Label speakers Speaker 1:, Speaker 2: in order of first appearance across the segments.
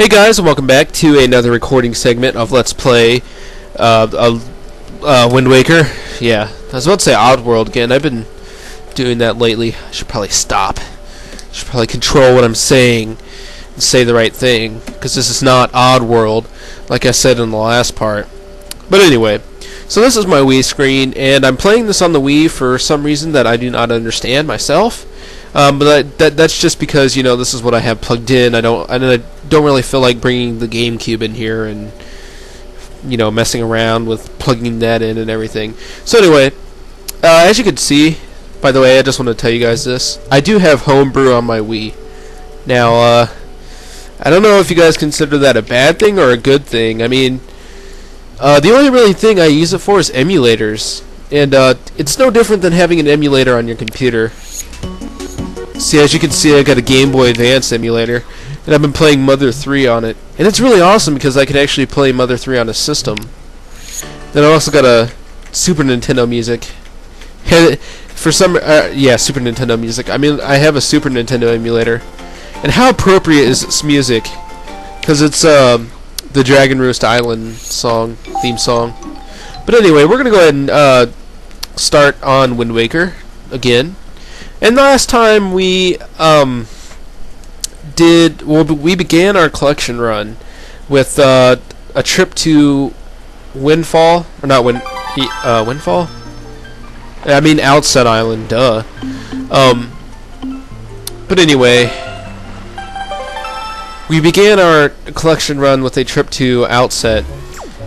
Speaker 1: Hey guys, and welcome back to another recording segment of Let's Play Wind Waker. Yeah, I was about to say Oddworld again. I've been doing that lately. I should probably stop. I should probably control what I'm saying and say the right thing, because this is not Oddworld, like I said in the last part. But anyway, so this is my Wii screen, and I'm playing this on the Wii for some reason that I do not understand myself. But that's just because, you know, this is what I have plugged in. I don't really feel like bringing the GameCube in here and, you know, messing around with plugging that in and everything. So anyway, as you can see, by the way, I just want to tell you guys this. I do have Homebrew on my Wii. Now, I don't know if you guys consider that a bad thing or a good thing. I mean, the only really thing I use it for is emulators. And it's no different than having an emulator on your computer. See, as you can see, I got a Game Boy Advance emulator, and I've been playing Mother 3 on it. And it's really awesome because I can actually play Mother 3 on a system. Then I also got a Super Nintendo Music. For some, yeah, Super Nintendo Music. I mean, I have a Super Nintendo emulator. And how appropriate is its music? Because it's the Dragon Roost Island theme song. But anyway, we're gonna go ahead and start on Wind Waker again. And last time we we began our collection run with a trip to Windfall, or not Windfall? I mean Outset Island, duh. But anyway, we began our collection run with a trip to Outset,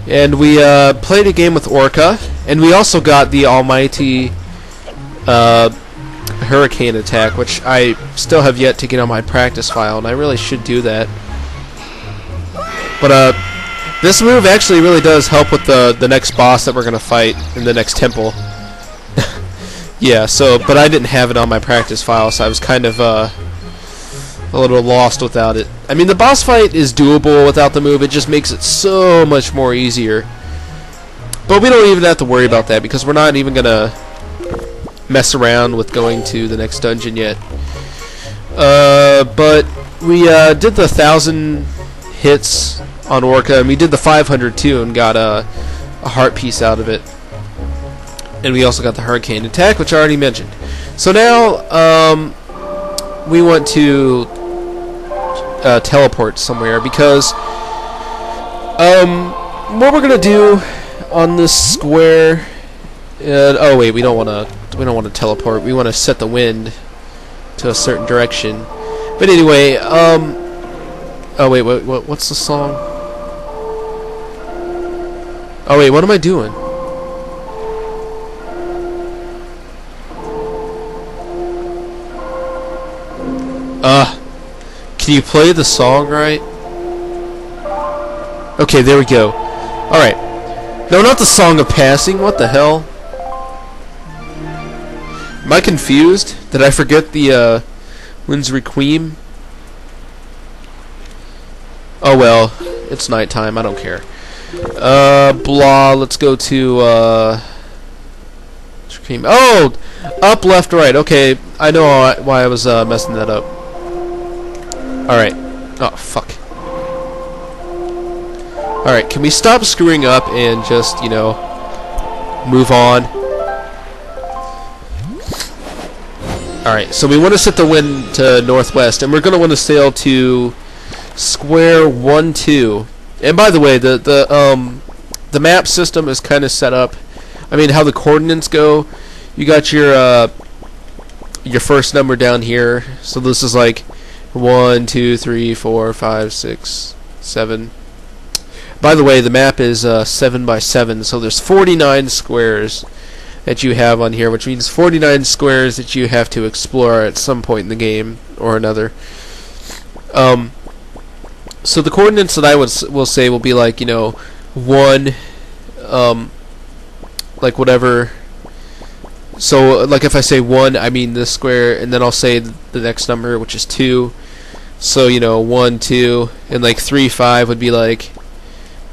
Speaker 1: and we played a game with Orca, and we also got the almighty hurricane attack, which I still have yet to get on my practice file, and I really should do that. But this move actually really does help with the next boss that we're gonna fight in the next temple. Yeah, so but I didn't have it on my practice file, so I was kind of a little lost without it. I mean, the boss fight is doable without the move. It just makes it so much more easier. But we don't even have to worry about that because we're not even gonna mess around with going to the next dungeon yet. But we did the 1,000 hits on Orca, and we did the 500 too, and got a heart piece out of it. And we also got the hurricane attack, which I already mentioned. So now we want to teleport somewhere, because what we're gonna do on this square. Oh wait, we don't want to teleport. We want to set the wind to a certain direction. But anyway, oh wait, what's the song? Oh wait, what am I doing? Can you play the song right? Okay, there we go. Alright. No, not the Song of Passing. What the hell? Am I confused? Did I forget the Wind's Requiem? Oh well, it's nighttime. I don't care. Blah. Let's go to Requiem. Oh, up, left, right. Okay, I know why I was messing that up. All right. Oh fuck. All right. Can we stop screwing up and just, you know, move on? Alright, so we want to set the wind to northwest, and we're going to want to sail to square 1-2. And by the way, the map system is kind of set up. I mean, how the coordinates go. You got your first number down here. So this is like 1, 2, 3, 4, 5, 6, 7. By the way, the map is 7 by 7, so there's 49 squares that you have on here, which means 49 squares that you have to explore at some point in the game or another. So the coordinates that I will say will be like, you know, 1, like whatever. So like if I say 1, I mean this square, and then I'll say the next number, which is 2. So, you know, 1, 2, and like 3, 5 would be like,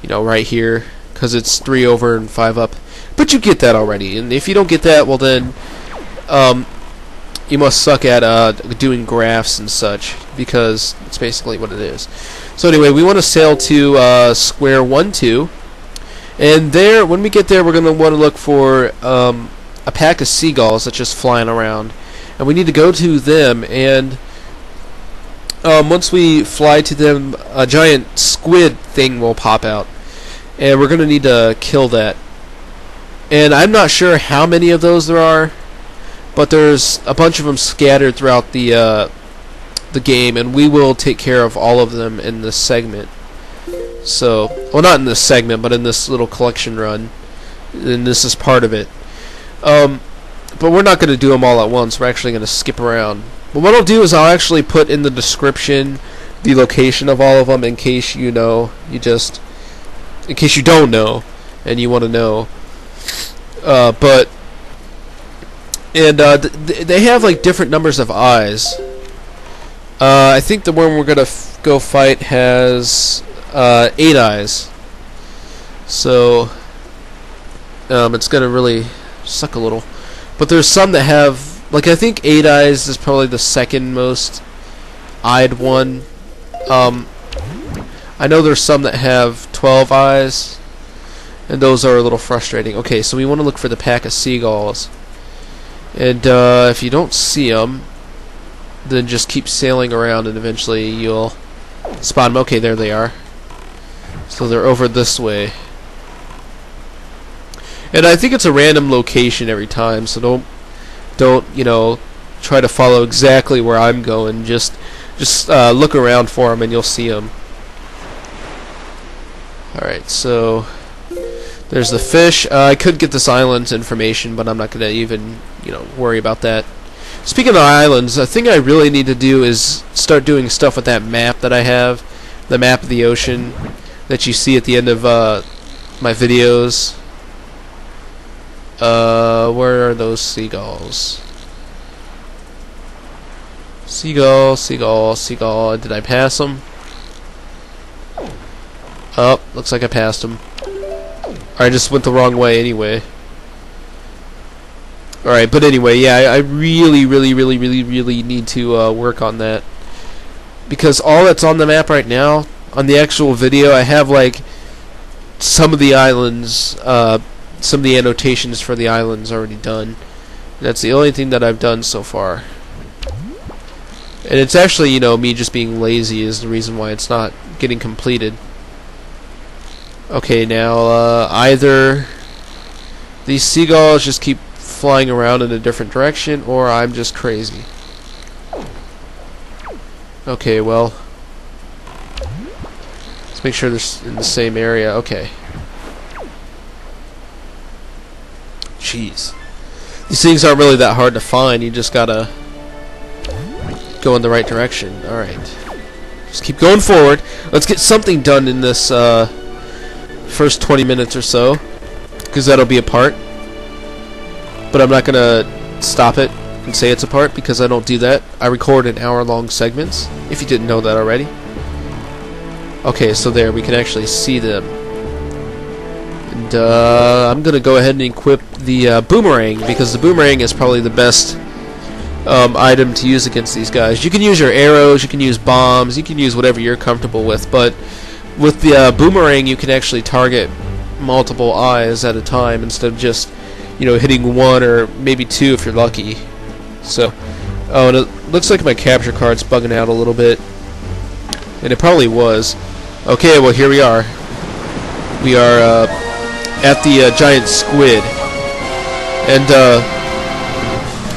Speaker 1: you know, right here, because it's 3 over and 5 up. But you get that already, and if you don't get that, well then, you must suck at doing graphs and such, because it's basically what it is. So anyway, we want to sail to square 1, 2, and there, when we get there, we're going to want to look for a pack of seagulls that's just flying around, and we need to go to them, and once we fly to them, a giant squid thing will pop out, and we're going to need to kill that. And I'm not sure how many of those there are, but there's a bunch of them scattered throughout the game, and we will take care of all of them in this segment. So, well, not in this segment, but in this little collection run, and this is part of it. But we're not going to do them all at once. We're actually going to skip around. But what I'll do is I'll actually put in the description the location of all of them in case you know, in case you don't know and you want to know. They have like different numbers of eyes. I think the one we're gonna go fight has 8 eyes. So it's gonna really suck a little. But there's some that have, like, I think 8 eyes is probably the second most eyed one. I know there's some that have 12 eyes, and those are a little frustrating. Okay, so we want to look for the pack of seagulls. And if you don't see them, then just keep sailing around and eventually you'll spot them. Okay, there they are. So they're over this way. And I think it's a random location every time, so don't you know, try to follow exactly where I'm going. Just look around for them and you'll see them. Alright, so there's the fish. I could get this island's information, but I'm not going to even, worry about that. Speaking of islands, the thing I really need to do is start doing stuff with that map that I have, the map of the ocean that you see at the end of my videos. Where are those seagulls? Seagull, seagull, seagull. Did I pass them? Oh, looks like I passed them. I just went the wrong way anyway. Alright, but anyway, yeah, I really need to work on that. Because all that's on the map right now, on the actual video, I have, like, some of the islands, some of the annotations for the islands already done. And that's the only thing that I've done so far. And it's actually, me just being lazy is the reason why it's not getting completed. Okay, now, either these seagulls just keep flying around in a different direction, or I'm just crazy. Okay, well, let's make sure they're in the same area. Okay. Jeez. These things aren't really that hard to find. You just gotta go in the right direction. Alright. Just keep going forward. Let's get something done in this, first 20 minutes or so, because that'll be a part. But I'm not gonna stop it and say it's a part, because I don't do that. I record in hour-long segments, if you didn't know that already. Okay, so there, we can actually see them. And I'm gonna go ahead and equip the boomerang, because the boomerang is probably the best item to use against these guys. You can use your arrows, you can use bombs, you can use whatever you're comfortable with, but with the boomerang, you can actually target multiple eyes at a time instead of just, hitting one or maybe two if you're lucky. So, oh, and it looks like my capture card's bugging out a little bit, and it probably was. Okay, well, here we are. We are at the giant squid, and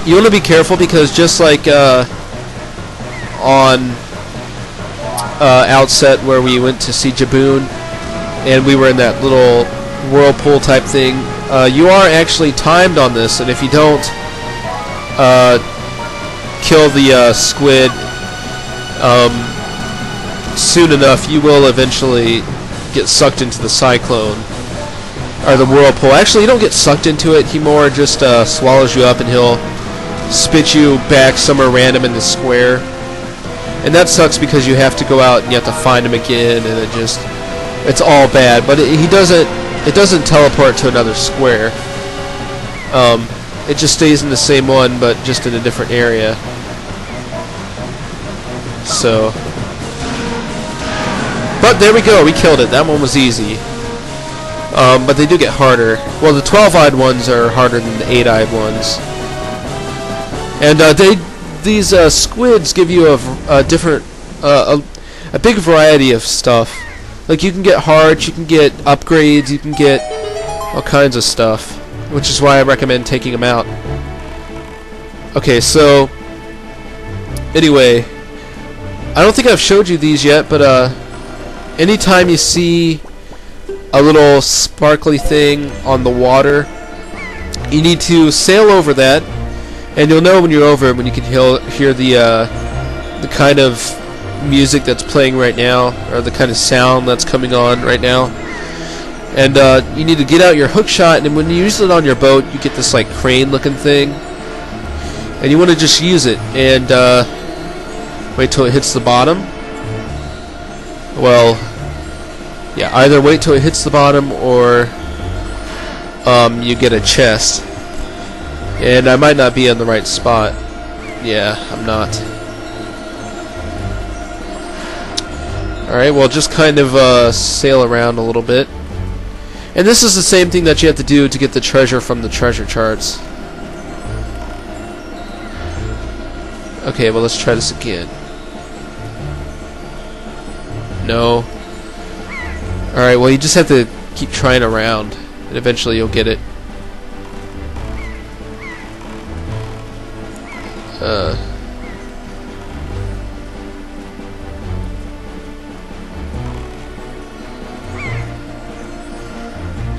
Speaker 1: you want to be careful, because just like on Outset, where we went to see Jaboon and we were in that little whirlpool type thing, you are actually timed on this, and if you don't kill the squid soon enough, you will eventually get sucked into the cyclone or the whirlpool. Actually, you don't get sucked into it. He more just swallows you up, and he'll spit you back somewhere random in the square. And that sucks, because you have to go out and you have to find him again, and it's all bad. But it doesn't teleport to another square. It just stays in the same one, but just in a different area. So, but there we go. We killed it. That one was easy. But they do get harder. Well, the 12-eyed ones are harder than the 8-eyed ones. And these squids give you a big variety of stuff. Like, you can get hearts, you can get upgrades, you can get all kinds of stuff, which is why I recommend taking them out. Okay, so anyway, I don't think I've showed you these yet, but anytime you see a little sparkly thing on the water, you need to sail over that, and you'll know when you're over it when you can hear the kind of music that's playing right now, or the kind of sound that's coming on right now. And you need to get out your hook shot, and when you use it on your boat, you get this like crane looking thing, and you want to just use it and wait till it hits the bottom. Well, yeah, either wait till it hits the bottom or you get a chest. And I might not be in the right spot. Yeah, I'm not. Alright, well, just kind of sail around a little bit. And this is the same thing that you have to do to get the treasure from the treasure charts. Okay, well, let's try this again. No. Alright, well, you just have to keep trying around, and eventually you'll get it.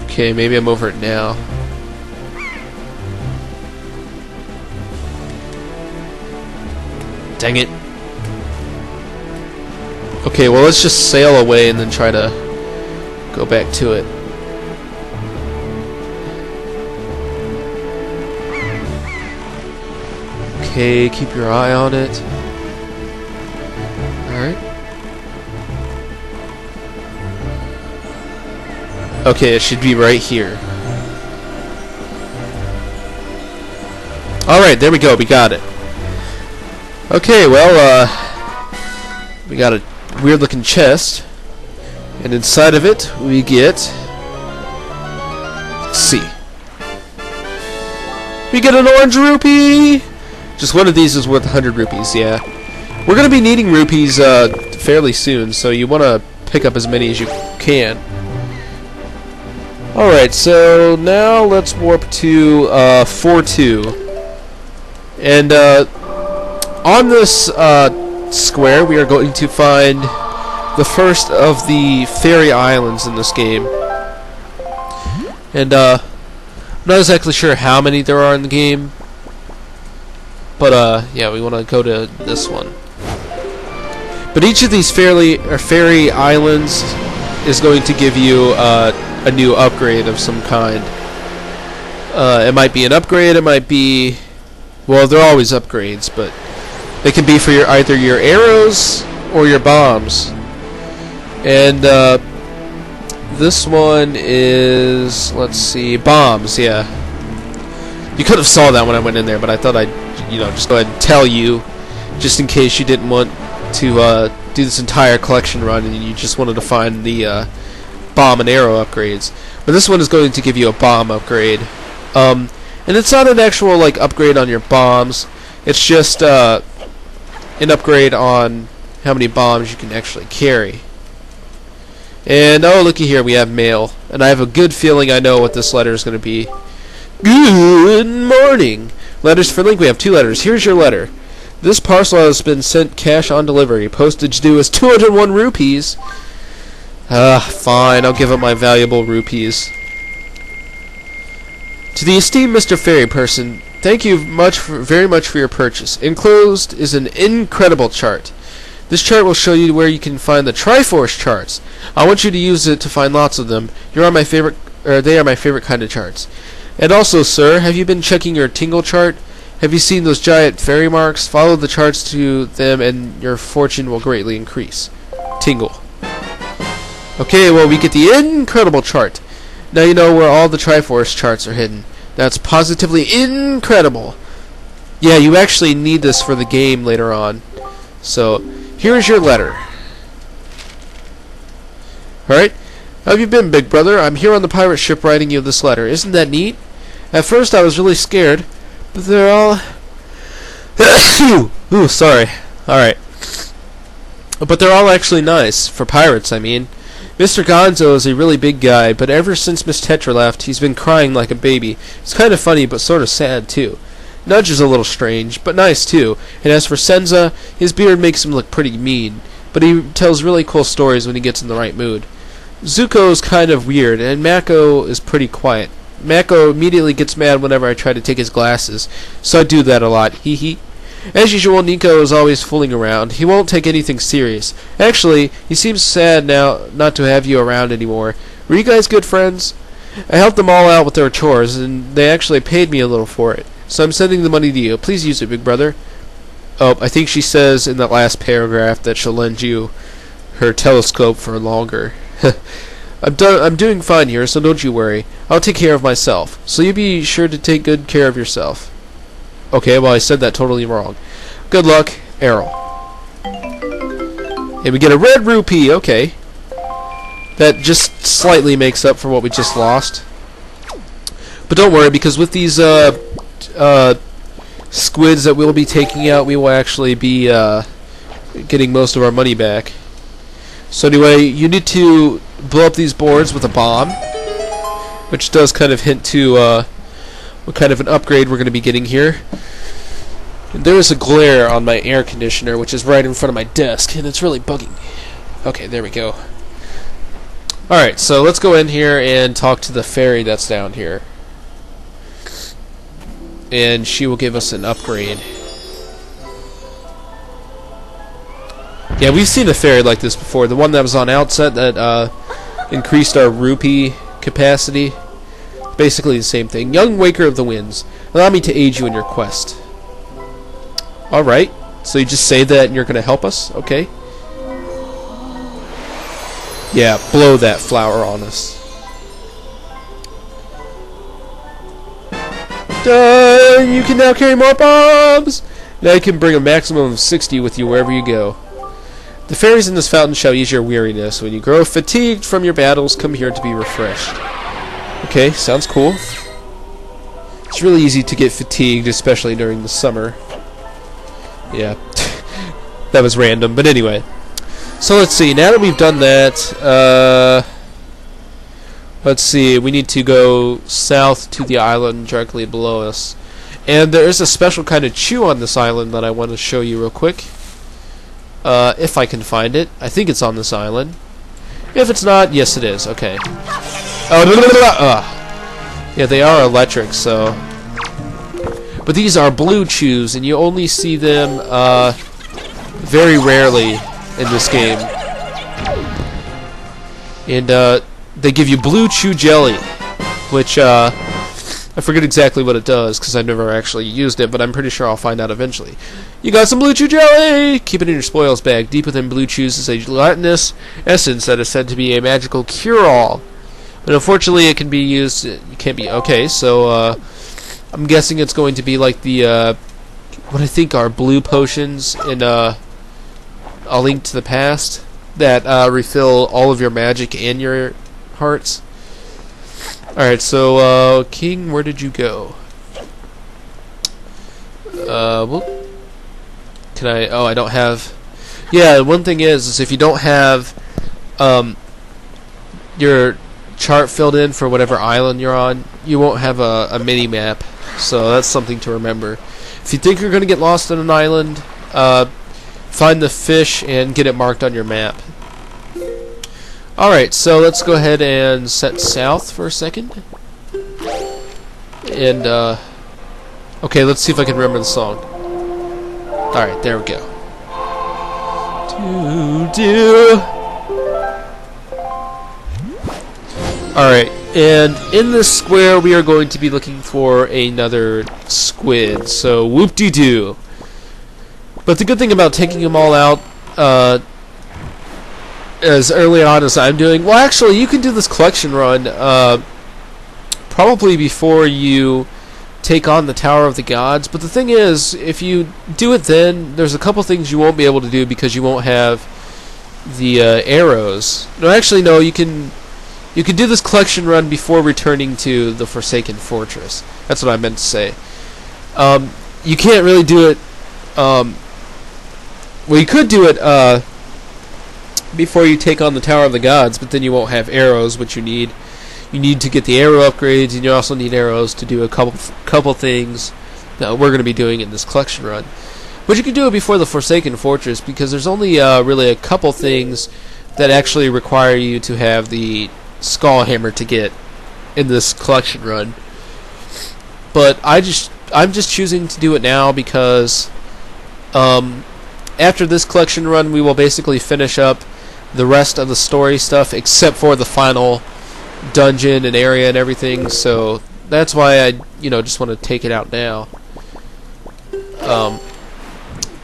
Speaker 1: Okay, maybe I'm over it now. Dang it. Okay, well, let's just sail away and then try to go back to it. Okay, keep your eye on it. Alright. Okay, it should be right here. Alright, there we go, we got it. Okay, well, we got a weird looking chest, and inside of it we get, let's see, we get an orange rupee. Just one of these is worth 100 rupees. Yeah, we're gonna be needing rupees fairly soon, so you want to pick up as many as you can. Alright, so now let's warp to 4-2, and on this square we are going to find the first of the fairy islands in this game. And I'm not exactly sure how many there are in the game, but yeah, we want to go to this one. But each of these fairy islands is going to give you a new upgrade of some kind. It might be an upgrade, it might be, well, they're always upgrades, but they can be for either your arrows or your bombs. And this one is, let's see, bombs. Yeah, you could have saw that when I went in there, but I thought I'd, just go ahead and tell you, just in case you didn't want to do this entire collection run and you just wanted to find the bomb and arrow upgrades. But this one is going to give you a bomb upgrade, and it's not an actual like upgrade on your bombs. It's just an upgrade on how many bombs you can actually carry. And oh, looky here, we have mail, and I have a good feeling I know what this letter is going to be. Good morning. Letters for Link. We have 2 letters. Here's your letter. This parcel has been sent cash on delivery. Postage due is 201 rupees. Fine, I'll give up my valuable rupees. To the esteemed Mr. Fairy Person, thank you very much for your purchase. Enclosed is an incredible chart. This chart will show you where you can find the Triforce charts. I want you to use it to find lots of them. They are my favorite kind of charts. And also, sir, have you been checking your Tingle chart? Have you seen those giant fairy marks? Follow the charts to them and your fortune will greatly increase. Tingle. Okay, well, we get the incredible chart. Now you know where all the Triforce charts are hidden. That's positively incredible. Yeah, you actually need this for the game later on. So, here's your letter. Alright? How have you been, big brother? I'm here on the pirate ship writing you this letter. Isn't that neat? At first I was really scared, but they're all... Ooh, sorry. Alright. But they're all actually nice. For pirates, I mean. Mr. Gonzo is a really big guy, but ever since Miss Tetra left, he's been crying like a baby. It's kind of funny, but sort of sad, too. Nudge is a little strange, but nice, too. And as for Senza, his beard makes him look pretty mean, but he tells really cool stories when he gets in the right mood. Zuko's kind of weird, and Mako is pretty quiet. Mako immediately gets mad whenever I try to take his glasses, so I do that a lot, hee hee. As usual, Nico is always fooling around. He won't take anything serious. Actually, he seems sad now not to have you around anymore. Were you guys good friends? I helped them all out with their chores, and they actually paid me a little for it. So I'm sending the money to you. Please use it, big brother. Oh, I think she says in that last paragraph that she'll lend you her telescope for longer. I'm doing fine here, so don't you worry. I'll take care of myself. So you be sure to take good care of yourself. Okay, well I said that totally wrong. Good luck, Errol. And we get a red rupee, okay. That just slightly makes up for what we just lost. But don't worry, because with these squids that we'll be taking out, we will actually be getting most of our money back. So anyway, you need to blow up these boards with a bomb, which does kind of hint to what kind of an upgrade we're going to be getting here. And there is a glare on my air conditioner, which is right in front of my desk, and it's really bugging me. Okay, there we go. Alright, so let's go in here and talk to the fairy that's down here. And she will give us an upgrade. Yeah, we've seen a fairy like this before. The one that was on Outset that increased our rupee capacity. Basically the same thing. Young Waker of the Winds, allow me to aid you in your quest. Alright, so you just say that and you're going to help us? Okay. Yeah, blow that flower on us. Done! You can now carry more bombs! Now you can bring a maximum of 60 with you wherever you go. The fairies in this fountain shall ease your weariness. When you grow fatigued from your battles, come here to be refreshed. Okay, sounds cool. It's really easy to get fatigued, especially during the summer. Yeah, that was random, but anyway. So let's see, now that we've done that, let's see, we need to go south to the island directly below us. And there is a special kind of chew on this island that I want to show you real quick. If I can find it. I think it's on this island. If it's not, yes it is. Okay. Oh, yeah, they are electric, so... But these are blue chews, and you only see them very rarely in this game. And they give you blue chew jelly, which I forget exactly what it does because I've never actually used it, but I'm pretty sure I'll find out eventually. You got some blue chew jelly! Keep it in your spoils bag. Deep within blue chews is a gelatinous essence that is said to be a magical cure-all. But unfortunately, it can be used. It can't be. Okay, so I'm guessing it's going to be like the what I think are blue potions in A Link to the Past that refill all of your magic and your hearts. Alright, so King, where did you go? Well, can I? Oh, I don't have. Yeah, one thing is if you don't have your chart filled in for whatever island you're on, you won't have a mini map. So that's something to remember. If you think you're going to get lost on an island, find the fish and get it marked on your map. Alright, so let's go ahead and set south for a second. And, okay, let's see if I can remember the song. Alright, there we go. Alright, and in this square we are going to be looking for another squid, so whoop-de-doo. But the good thing about taking them all out, as early on as I'm doing, well actually you can do this collection run probably before you take on the Tower of the Gods. But the thing is, if you do it then, there's a couple things you won't be able to do because you won't have the arrows. No, actually, no. You can do this collection run before returning to the Forsaken Fortress. That's what I meant to say. You can't really do it. Well, you could do it before you take on the Tower of the Gods, but then you won't have arrows, which you need. You need to get the arrow upgrades, and you also need arrows to do a couple things that we're going to be doing in this collection run. But you can do it before the Forsaken Fortress, because there's only really a couple things that actually require you to have the Skull Hammer to get in this collection run. But I'm just choosing to do it now because after this collection run, we will basically finish up the rest of the story stuff, except for the final dungeon and area and everything. So that's why I, just want to take it out now.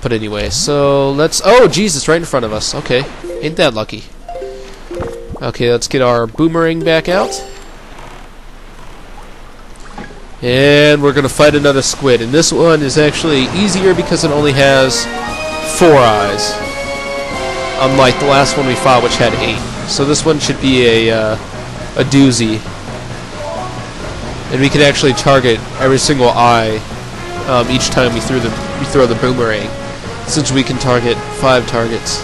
Speaker 1: But anyway, so let's. Oh, Jesus! Right in front of us. Okay, ain't that lucky? Okay, let's get our boomerang back out, and we're gonna fight another squid. And this one is actually easier because it only has 4 eyes, unlike the last one we fought, which had 8. So this one should be a doozy, and we can actually target every single eye each time we throw the boomerang, since we can target 5 targets.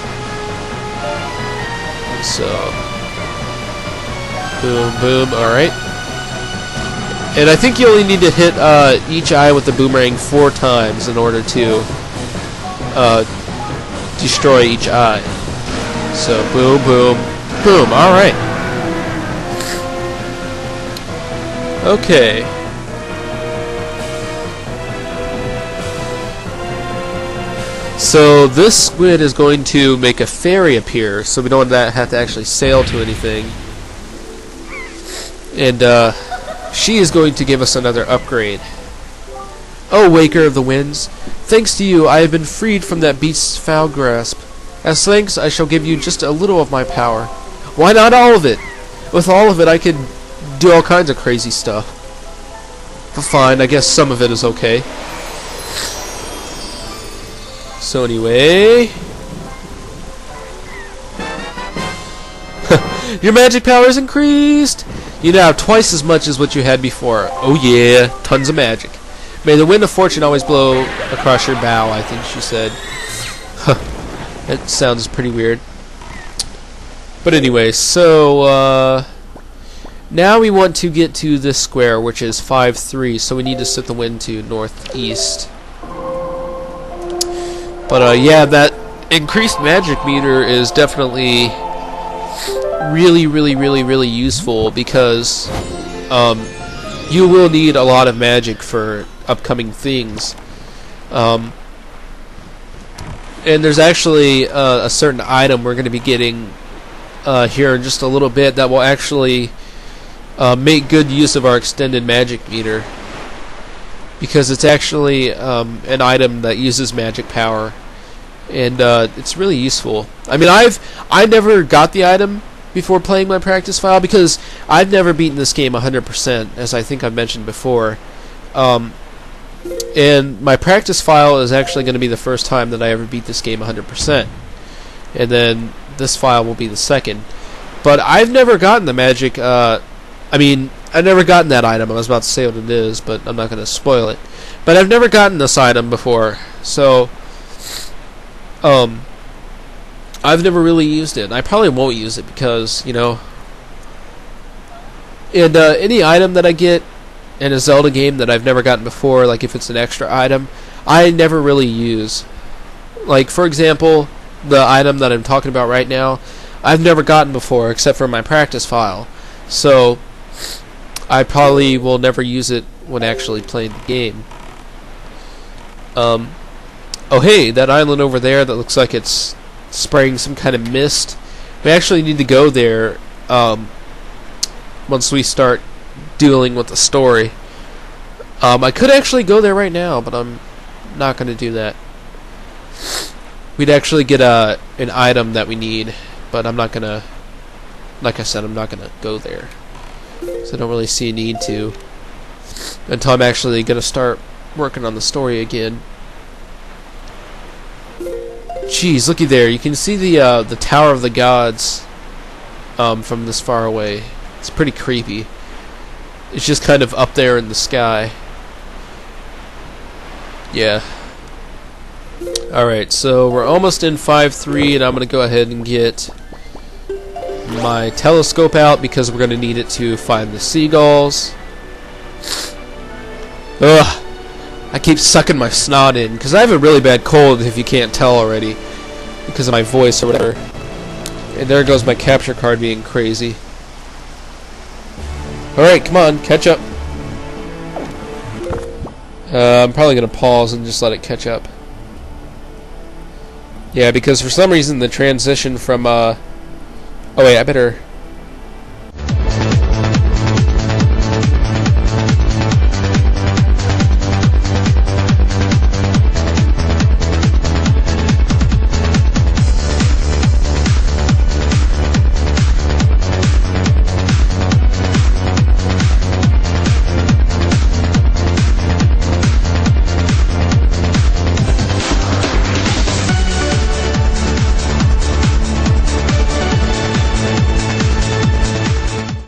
Speaker 1: So boom, boom. All right, and I think you only need to hit each eye with the boomerang 4 times in order to destroy each eye. So boom, boom, boom. All right. Okay. So this squid is going to make a ferry appear, so we don't have to actually sail to anything. And she is going to give us another upgrade. Oh, Waker of the Winds, thanks to you, I have been freed from that beast's foul grasp. As thanks, I shall give you just a little of my power. Why not all of it? With all of it, I could do all kinds of crazy stuff. But fine, I guess some of it is okay. So anyway, your magic power is increased. You now have twice as much as what you had before. Oh yeah, tons of magic. May the wind of fortune always blow across your bow, I think she said. That sounds pretty weird. But anyway, so now we want to get to this square, which is 5-3, so we need to set the wind to northeast. But yeah, that increased magic meter is definitely really useful, because you will need a lot of magic for upcoming things. And there's actually a certain item we're going to be getting here in just a little bit that will actually make good use of our extended magic meter, because it's actually an item that uses magic power, and it's really useful. I mean, I never got the item before playing my practice file, because I've never beaten this game 100%, as I think I've mentioned before. And my practice file is actually going to be the first time that I ever beat this game 100%. And then this file will be the second. But I've never gotten the magic, I mean, I've never gotten that item. I was about to say what it is, but I'm not going to spoil it. But I've never gotten this item before, so I've never really used it. I probably won't use it because, and any item that I get in a Zelda game that I've never gotten before, like if it's an extra item, I never really use. Like, for example, the item that I'm talking about right now, I've never gotten before except for my practice file. So I probably will never use it when actually playing the game. Oh hey, that island over there that looks like it's spraying some kind of mist. We actually need to go there once we start dealing with the story. I could actually go there right now, but I'm not going to do that. We'd actually get an item that we need, but I'm not going to, like I said, I'm not going to go there. So I don't really see a need to until I'm actually gonna start working on the story again. Jeez, looky there. You can see the Tower of the Gods from this far away. It's pretty creepy. It's just kind of up there in the sky. Yeah. Alright, so we're almost in 5.3, and I'm going to go ahead and get my telescope out because we're going to need it to find the seagulls. Ugh. I keep sucking my snot in because I have a really bad cold, if you can't tell already, because of my voice or whatever. And there goes my capture card being crazy. Alright, come on, catch up. I'm probably going to pause and just let it catch up. Yeah, because for some reason the transition from, oh wait, I better